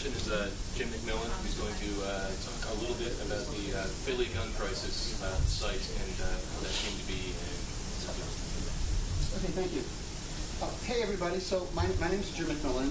session is Jim McMillan, who's going to talk a little bit about the Philly gun crisis site and how that came to be. Okay, thank you. Hey, everybody. So my name is Jim McMillan.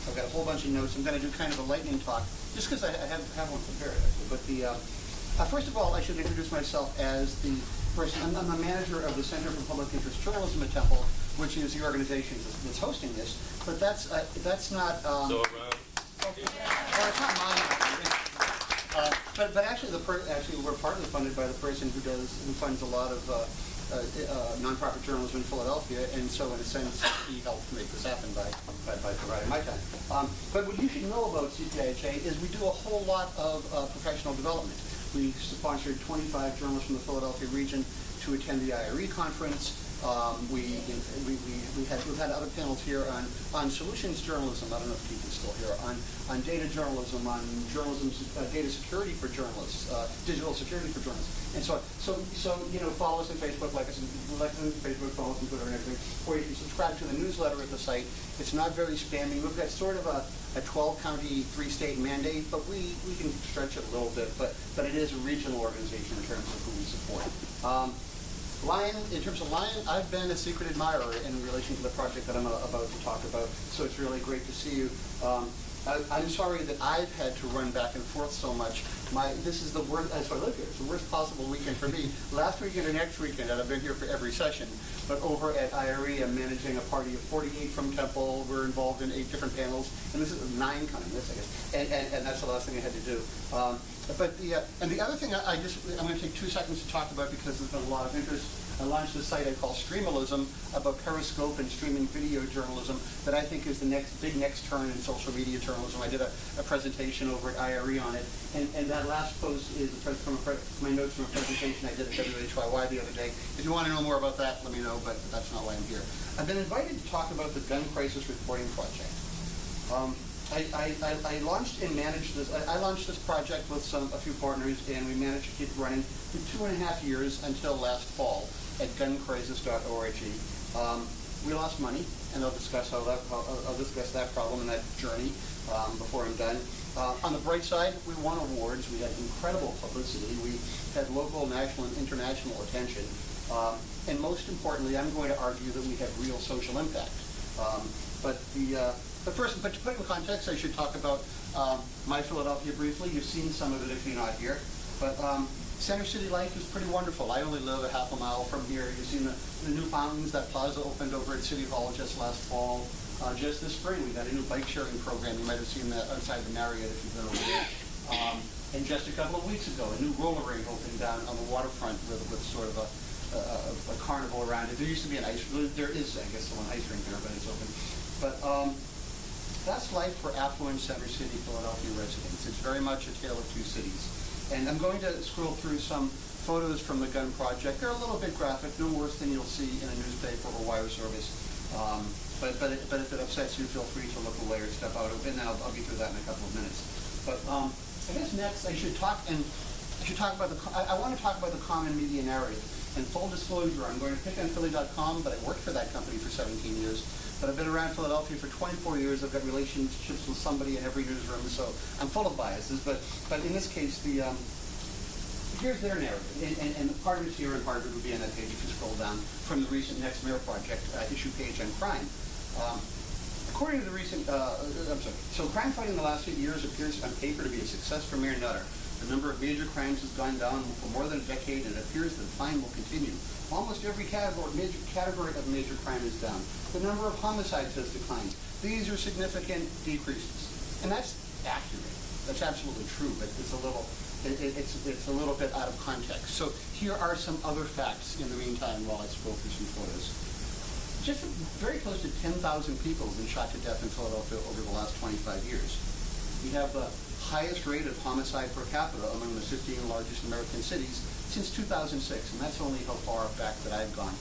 I've got a whole bunch of notes. I'm going to do kind of a lightning talk, just because I have one prepared, actually. But first of all, I should introduce myself as the person. I'm the manager of the Center for Public Interest Journalism at Temple, which is the organization that's hosting this. But that's not. So it's not mine. But actually, we're partly funded by the person who funds a lot of nonprofit journalism in Philadelphia, and so in a sense, he helped make this happen by providing my time. But what you should know about CPIHA is we do a whole lot of professional development. We sponsored 25 journalists from the Philadelphia region to attend the IRE conference. We've had other panels here on solutions journalism. I don't know if Keith is still here. On data journalism, on journalism, data security for journalists, digital security for journalists, and so follow us on Facebook, like us on Facebook, follow us on Twitter, and everything. Or you can subscribe to the newsletter at the site. It's not very spammy. We've got sort of a 12-county, 3-state mandate, but we can stretch it a little bit. But it is a regional organization in terms of who we support. In terms of Lion, I've been a secret admirer in relation to the project that I'm about to talk about, so it's really great to see you. I'm sorry that I've had to run back and forth so much. This is the worst, so I live here, it's the worst possible weekend for me. Last weekend and next weekend, and I've been here for every session, but over at IRE, I'm managing a party of 48 from Temple. We're involved in 8 different panels, and this is 9 counting this, I guess, and that's the last thing I had to do. But the other thing I'm going to take 2 seconds to talk about because there's been a lot of interest. I launched a site I call Streamalism about Periscope and streaming video journalism that I think is the next turn in social media journalism. I did a presentation over at IRE on it, and that last post is from my notes from a presentation I did at WHYY the other day. If you want to know more about that, let me know, but that's not why I'm here. I've been invited to talk about the Gun Crisis Reporting Project. I launched and managed this. I launched this project with a few partners, and we managed to keep it running for 2.5 years until last fall at guncrisis.org. We lost money, and I'll discuss that problem and that journey before I'm done. On the bright side, we won awards. We had incredible publicity. We had local, national, and international attention. And most importantly, I'm going to argue that we have real social impact. But first, to put in context, I should talk about my Philadelphia briefly. You've seen some of it if you're not here. But Center City life is pretty wonderful. I only live a half a mile from here. You've seen the new fountains. That plaza opened over at City Hall just last fall. Just this spring, we got a new bike sharing program. You might have seen that outside the Marriott if you've been over there. And just a couple of weeks ago, a new roller rink opened down on the waterfront with sort of a carnival around it. There used to be there is, I guess, still an ice rink there, but it's open. But that's life for affluent Center City, Philadelphia residents. It's very much a tale of two cities. And I'm going to scroll through some photos from the gun project. They're a little bit graphic, no worse than you'll see in a newspaper or wire service. But if it upsets you, feel free to look away or step out, and then I'll be through that in a couple of minutes. But I guess next I want to talk about the common media narrative. And full disclosure, I'm going to pick on Philly.com, but I worked for that company for 17 years. But I've been around Philadelphia for 24 years. I've got relationships with somebody in every newsroom, so I'm full of biases. But in this case, here's their narrative, and part of it's here and part of it would be on that page if you scroll down from the recent Next Mayor Project issue page on crime. According to the recent, so crime fighting in the last 8 years appears on paper to be a success for Mayor Nutter. The number of major crimes has gone down for more than a decade, and it appears that the climb will continue. Almost every major category of major crime is down. The number of homicides has declined. These are significant decreases, and that's accurate. That's absolutely true, but it's a little bit out of context. So here are some other facts in the meantime while I scroll through some photos. Just very close to 10,000 people have been shot to death in Philadelphia over the last 25 years. We have the highest rate of homicide per capita among the 15 largest American cities since 2006, and that's only how far back that I've gone,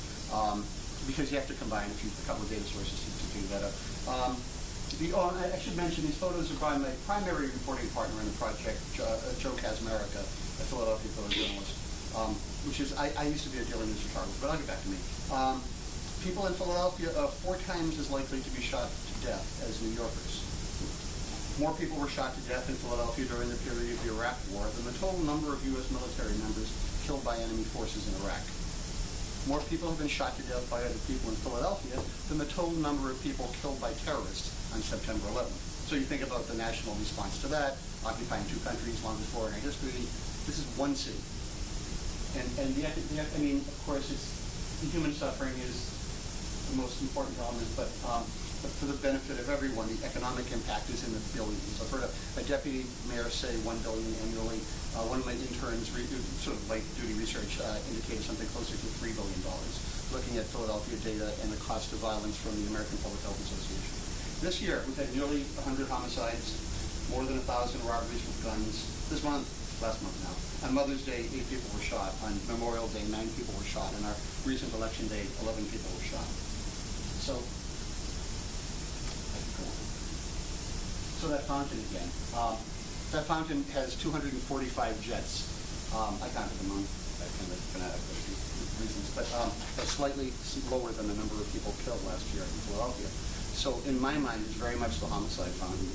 because you have to combine a couple of data sources to do that up. I should mention these photos are by my primary reporting partner in the project, Joe Kazmarek, a Philadelphia photojournalist, which is, I used to be a daily news photographer, but I'll get back to me. People in Philadelphia are 4 times as likely to be shot to death as New Yorkers. more people were shot to death in Philadelphia during the period of the Iraq War than the total number of U.S. military members killed by enemy forces in Iraq. More people have been shot to death by other people in Philadelphia than the total number of people killed by terrorists on September 11th. So you think about the national response to that, occupying two countries, longest war in our history. This is one city. And I mean, of course, the human suffering is the most important element, but for the benefit of everyone, the economic impact is in the billions. I've heard a deputy mayor say $1 billion annually. One of my interns, sort of light duty research, indicated something closer to $3 billion, looking at Philadelphia data and the cost of violence from the American Public Health Association. This year, we've had nearly 100 homicides, more than 1,000 robberies with guns. This month, last month now, on Mother's Day, 8 people were shot. On Memorial Day, 9 people were shot. On our recent election day, 11 people were shot. So that fountain again. That fountain has 245 jets. I counted them on kind of fanatic reasons, but that's slightly lower than the number of people killed last year in Philadelphia. So in my mind, it's very much the homicide fountain.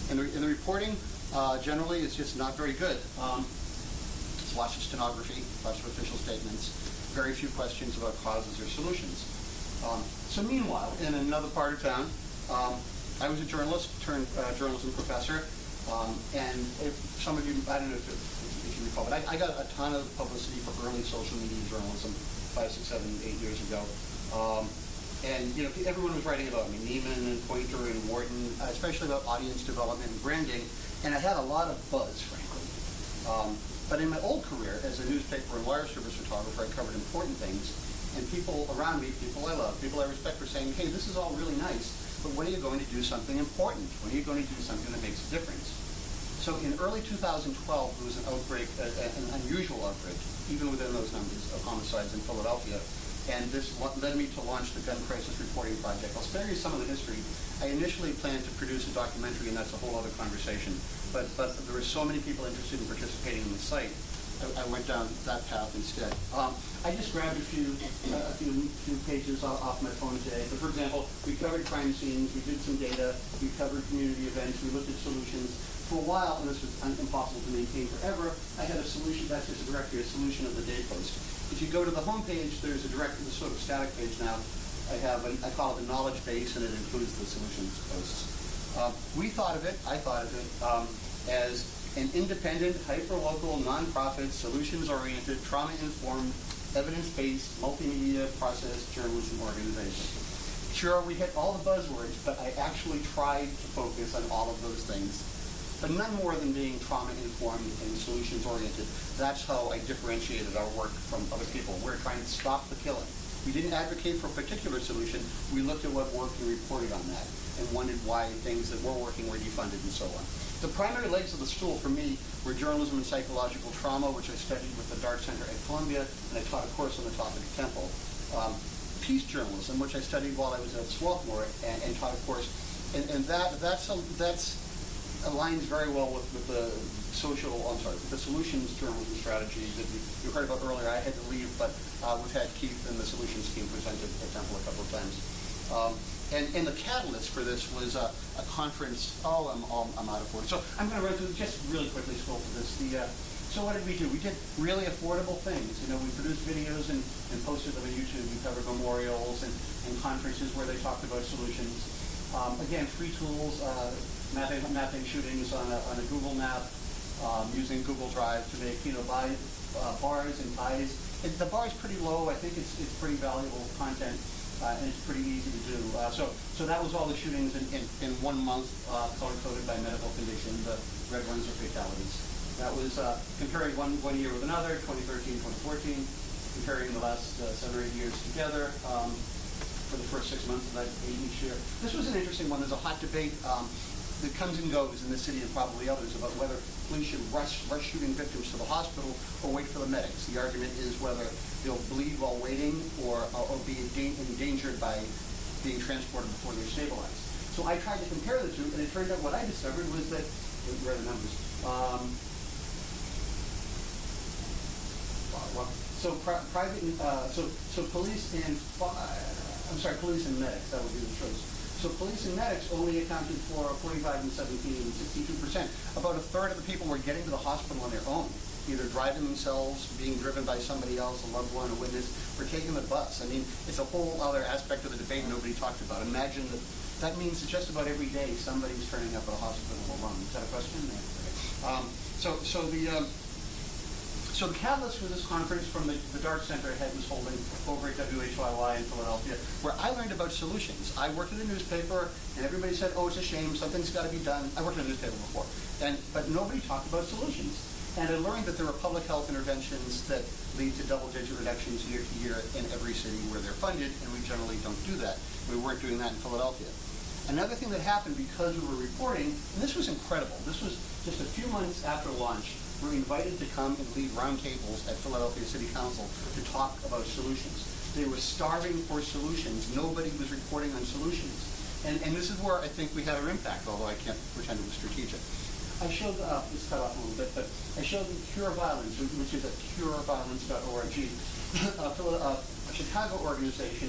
And the reporting generally is just not very good. It's lots of stenography, lots of official statements, very few questions about causes or solutions. So meanwhile, in another part of town, I was a journalist turned journalism professor, and if some of you, I don't know if you recall, but I got a ton of publicity for early social media journalism 5, 6, 7, 8 years ago. And you know, everyone was writing about me, Neiman and Pointer and Wharton, especially about audience development and branding, and I had a lot of buzz, frankly. But in my old career as a newspaper and wire service photographer, I covered important things, and people around me, people I love, people I respect, were saying, hey, this is all really nice, but when are you going to do something important? When are you going to do something that makes a difference? So in early 2012, there was an outbreak, an unusual outbreak, even within those numbers of homicides in Philadelphia. And this led me to launch the Gun Crisis Reporting Project. I'll spare you some of the history. I initially planned to produce a documentary, and that's a whole other conversation. But there were so many people interested in participating in the site, I went down that path instead. I just grabbed a few pages off my phone today. But for example, we covered crime scenes, we did some data, we covered community events, we looked at solutions. For a while, and this was impossible to maintain forever, I had a solution, that's just a directory, a solution of the day post. If you go to the home page, there's a directory, the sort of static page now. I call it the knowledge base, and it includes the solutions posts. I thought of it as an independent, hyper-local, non-profit, solutions-oriented, trauma-informed, evidence-based, multimedia process journalism organization. Sure, we hit all the buzzwords, but I actually tried to focus on all of those things, but none more than being trauma-informed and solutions-oriented. That's how I differentiated our work from other people. We're trying to stop the killing. We didn't advocate for a particular solution. We looked at what worked and reported on that, and wondered why things that were working were defunded and so on. The primary legs of the stool for me were journalism and psychological trauma, which I studied with the Dart Center at Columbia, and I taught a course on the topic at Temple. Peace journalism, which I studied while I was at Swarthmore, and taught a course, and that aligns very well with the the solutions journalism strategy that you heard about earlier. I had to leave, but we've had Keith and the solutions team presented at Temple a couple of times. And the catalyst for this was a conference. I'm out of order. So I'm going to run through, just really quickly scroll through this. So what did we do? We did really affordable things. You know, we produced videos and posted them on YouTube. We covered memorials and conferences where they talked about solutions. Again, free tools, mapping shootings on a Google map, using Google Drive to make, buy bars and ties. The bar is pretty low. I think it's pretty valuable content. And it's pretty easy to do. So that was all the shootings in 1 month, color-coded by medical condition. The red ones are fatalities. That was comparing one year with another, 2013, 2014, comparing the last 7 or 8 years together for the first 6 months of that each year. This was an interesting one. There's a hot debate that comes and goes in this city and probably others about whether police should rush shooting victims to the hospital or wait for the medics. The argument is whether they'll bleed while waiting or be endangered by being transported before they're stabilized. So I tried to compare the two, and it turned out what I discovered was that, where are the numbers? Police and police and medics, that would be the choice. So police and medics only accounted for 45 and 17 and 62%. About a third of the people were getting to the hospital on their own, either driving themselves, being driven by somebody else, a loved one, a witness, or taking the bus. I mean, it's a whole other aspect of the debate nobody talked about. Imagine that means that just about every day somebody's turning up at a hospital alone. Is that a question? So the catalyst for this conference from the DART Center head was holding over at WHYY in Philadelphia, where I learned about solutions. I worked in a newspaper, and everybody said, oh, it's a shame, something's got to be done. I worked in a newspaper before, but nobody talked about solutions. And I learned that there are public health interventions that lead to double-digit reductions year to year in every city where they're funded, and we generally don't do that. We weren't doing that in Philadelphia. Another thing that happened because we were reporting, and this was incredible, this was just a few months after launch, we were invited to come and lead roundtables at Philadelphia City Council to talk about solutions. They were starving for solutions. Nobody was reporting on solutions. And this is where I think we had our impact, although I can't pretend it was strategic. I showed, let's cut off a little bit, but I showed them Cure Violence, which is at cureviolence.org, a Chicago organization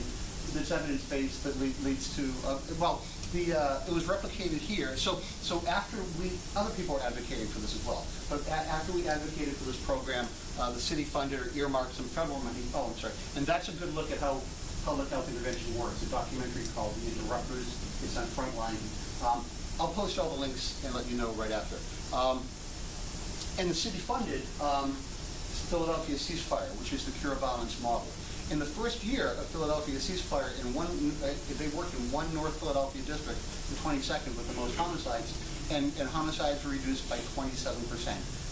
that's evidence-based that leads to, it was replicated here. So after other people were advocating for this as well. But after we advocated for this program, the city funded or earmarked some federal money. Oh, I'm sorry. And that's a good look at how public health intervention works. A documentary called The Interrupters. It's on Frontline. I'll post all the links and let you know right after. And the city funded Philadelphia Ceasefire, which is the Cure Violence model. In the first year of Philadelphia Ceasefire, they worked in one North Philadelphia district, the 22nd, with the most homicides, and homicides were reduced by 27%.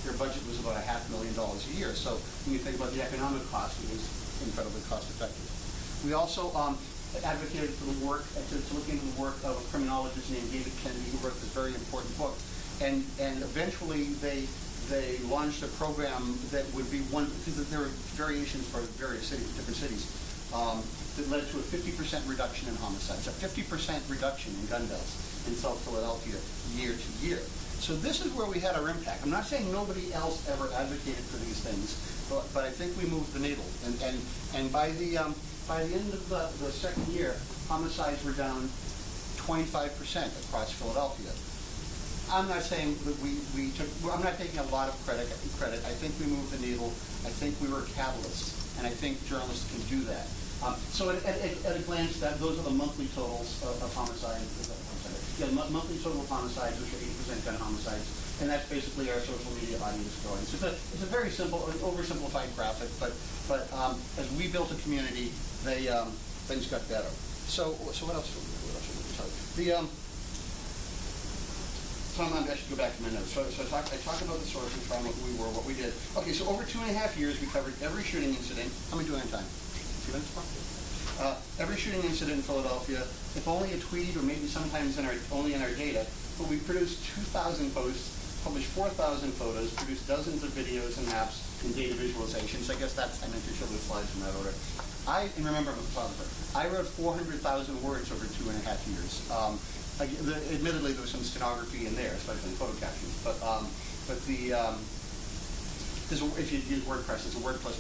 Their budget was about $500,000 a year. So when you think about the economic cost, it was incredibly cost effective. We also advocated for the work, to look into the work of a criminologist named David Kennedy, who wrote this very important book. And eventually they launched a program that would be one, because there were variations for various cities, different cities, that led to a 50% reduction in homicides, a 50% reduction in gun deaths in South Philadelphia year to year. So this is where we had our impact. I'm not saying nobody else ever advocated for these things, but I think we moved the needle. And by the end of the second year, homicides were down 25% across Philadelphia. I'm not saying that I'm not taking a lot of credit. I think we moved the needle. I think we were catalysts, and I think journalists can do that. So at a glance, those are the monthly totals of homicides. Monthly total of homicides, which are 80% gun homicides, and that's basically our social media audience growing. So it's a very simple, oversimplified graphic, but as we built a community, things got better. So what else should we tell you? I should go back to my notes. So I talked about the source and trauma, who we were, what we did. Okay, so over 2.5 years, we covered every shooting incident. How am I doing on time? 2 minutes more? Every shooting incident in Philadelphia, if only a tweet or maybe sometimes only in our data, but we produced 2,000 posts, published 4,000 photos, produced dozens of videos and maps and data visualizations. I guess I meant to show the slides in that order. And remember, I'm a photographer. I wrote 400,000 words over 2.5 years. Admittedly, there was some stenography in there, especially in photo captions. But if you use WordPress, there's a WordPress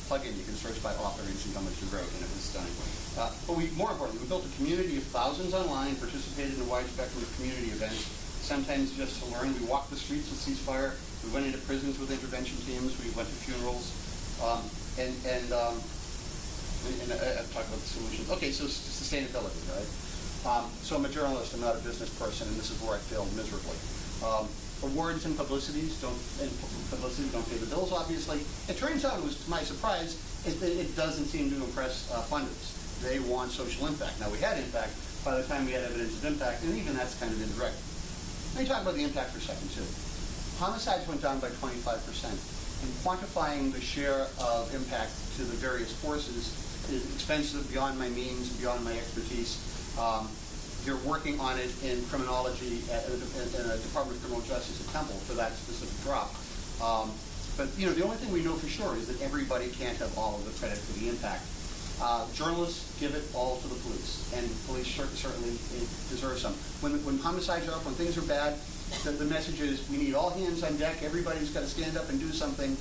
plugin you can search by author and see how much you wrote, and it was stunning. But more importantly, we built a community of thousands online, participated in a wide spectrum of community events, sometimes just to learn. We walked the streets with Ceasefire. We went into prisons with intervention teams. We went to funerals. And I've talked about the solutions. Okay, so sustainability, right? So I'm a journalist, I'm not a business person, and this is where I failed miserably. Awards and publicity don't pay the bills, obviously. It turns out, it was to my surprise, it doesn't seem to impress funders. They want social impact. Now, we had impact by the time we had evidence of impact, and even that's kind of indirect. Let me talk about the impact for a second, too. Homicides went down by 25%, and quantifying the share of impact to the various forces is expensive, beyond my means, beyond my expertise. They're working on it in criminology in a Department of Criminal Justice at Temple for that specific drop. But the only thing we know for sure is that everybody can't have all of the credit for the impact. Journalists give it all to the police, and police certainly deserve some. When homicides are up, when things are bad, the message is we need all hands on deck. Everybody's got to stand up and do something.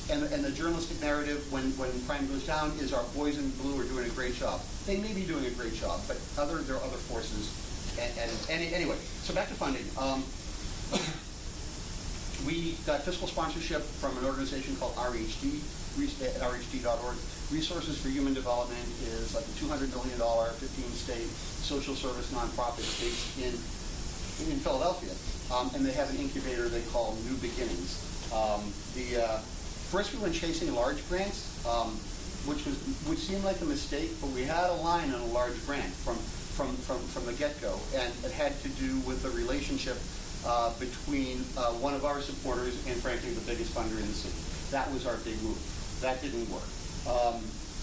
And the journalistic narrative, when crime goes down, is our boys in blue are doing a great job. They may be doing a great job, but there are other forces Anyway, so back to funding. We got fiscal sponsorship from an organization called RHD, at rhd.org. Resources for Human Development is like a $200 million, 15-state social service nonprofit based in Philadelphia. And they have an incubator they call New Beginnings. First we went chasing large grants, which seemed like a mistake, but we had a line on a large grant from the get-go, and it had to do with the relationship between one of our supporters and, frankly, the biggest funder in the city. That was our big move. That didn't work.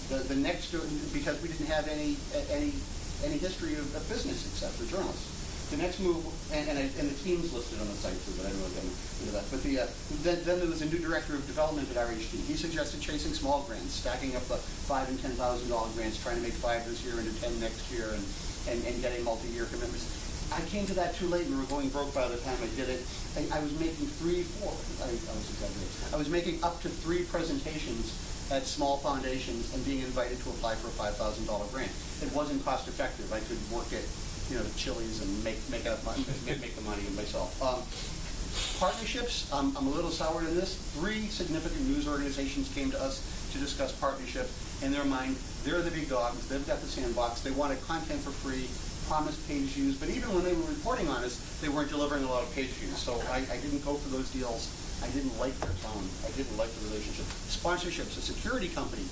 The next, because we didn't have any history of business except for journalists. The next move, and the team's listed on the site too, but I don't know get into that. But then there was a new director of development at RHD. He suggested chasing small grants, stacking up the $5,000 and $10,000 grants, trying to make 5 this year into 10 next year, and getting multi-year commitments. I came to that too late. We were going broke by the time I did it. I was making I was making up to 3 presentations at small foundations and being invited to apply for a $5,000 grant. It wasn't cost effective. I could work at Chili's and make the money myself. Partnerships, I'm a little soured on this. 3 significant news organizations came to us to discuss partnership. In their mind, they're the big dogs. They've got the sandbox. They wanted content for free, promised page views, but even when they were reporting on us, they weren't delivering a lot of page views. So I didn't go for those deals. I didn't like their tone. I didn't like the relationship. Sponsorships, a security company.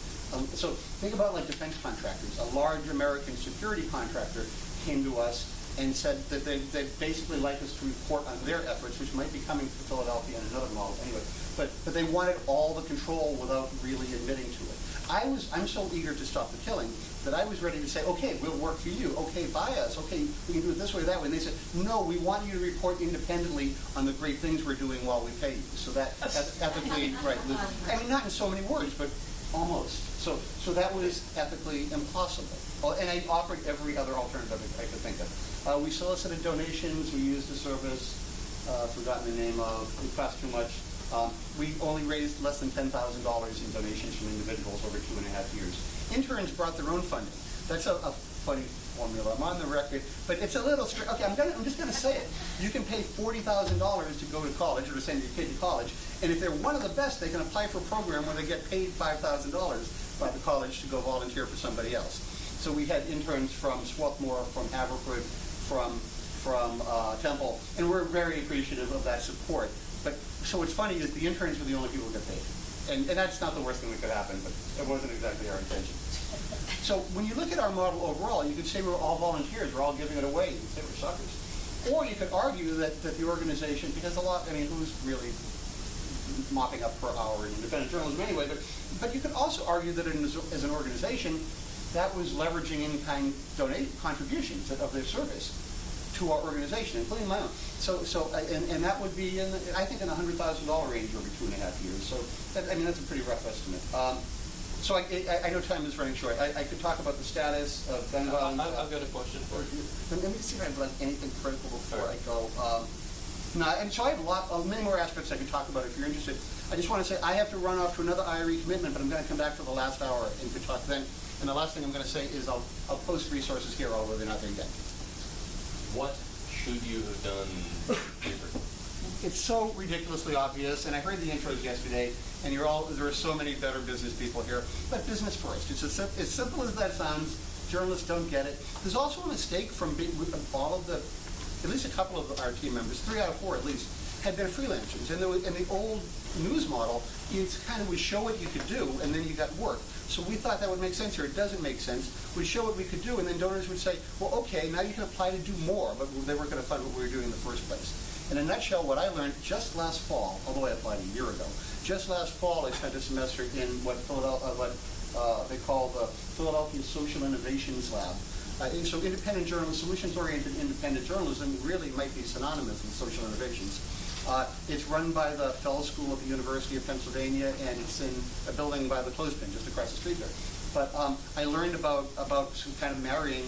So think about like defense contractors. A large American security contractor came to us and said that they basically like us to report on their efforts, which might be coming to Philadelphia in another model anyway. But they wanted all the control without really admitting to it. I'm so eager to stop the killing that I was ready to say, okay, we'll work for you. Okay, buy us. Okay, we can do it this way, that way. And they said, no, we want you to report independently on the great things we're doing while we pay you. So that ethically, right? I mean, not in so many words, but almost. So that was ethically impossible. And I offered every other alternative I could think of. We solicited donations. We used a service, forgotten the name of. It cost too much. We only raised less than $10,000 in donations from individuals over 2.5 years. Interns brought their own funding. That's a funny formula. I'm on the record, but it's a little strict. Okay, I'm just going to say it. You can pay $40,000 to go to college or to send your kid to college, and if they're one of the best, they can apply for a program where they get paid $5,000 by the college to go volunteer for somebody else. So we had interns from Swarthmore, from Haverford, from Temple, and we're very appreciative of that support. But so what's funny is the interns were the only people who get paid. And that's not the worst thing that could happen, but it wasn't exactly our intention. So when you look at our model overall, you could say we're all volunteers, we're all giving it away, you could say we're suckers. Or you could argue that the organization, because who's really mopping up per hour in independent journalism anyway, but you could also argue that as an organization, that was leveraging in-kind contributions of their service to our organization, including my own. And that would be I think in the $100,000 range over 2.5 years. So that's a pretty rough estimate. So I know time is running short. I could talk about the status of gun violence. I've got a question for you. Let me see if I've left anything critical before I go. And so I have many more aspects I could talk about if you're interested. I just want to say I have to run off to another IRE commitment, but I'm going to come back for the last hour and could talk then. And the last thing I'm going to say is I'll post resources here, although they're not there yet. What should you have done different? It's so ridiculously obvious, and I heard the intros yesterday, and there are so many better business people here. But business first. It's as simple as that sounds. Journalists don't get it. There's also a mistake from all of the, at least a couple of our team members, 3 out of 4 at least, had been freelancers. And in the old news model, it's kind of we show what you could do, and then you got work. So we thought that would make sense here. It doesn't make sense. We show what we could do, and then donors would say, well, okay, now you can apply to do more, but they weren't going to fund what we were doing in the first place. In a nutshell, what I learned just last fall, although I applied a year ago, just last fall I spent a semester in what they call the Philadelphia Social Innovations Lab. So independent journalism, solutions-oriented independent journalism really might be synonymous with social innovations. It's run by the Fell School of the University of Pennsylvania, and it's in a building by the clothespin just across the street there. But I learned about kind of marrying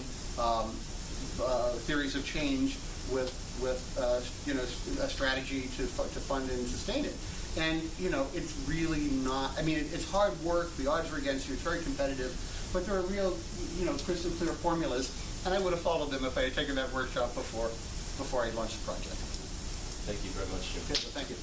theories of change with a strategy to fund and sustain it. And it's really not. It's hard work. The odds are against you. It's very competitive. But there are real, crystal clear formulas. and I would have followed them if I had taken that workshop before I launched the project. Thank you very much, Jim. Okay, so thank you.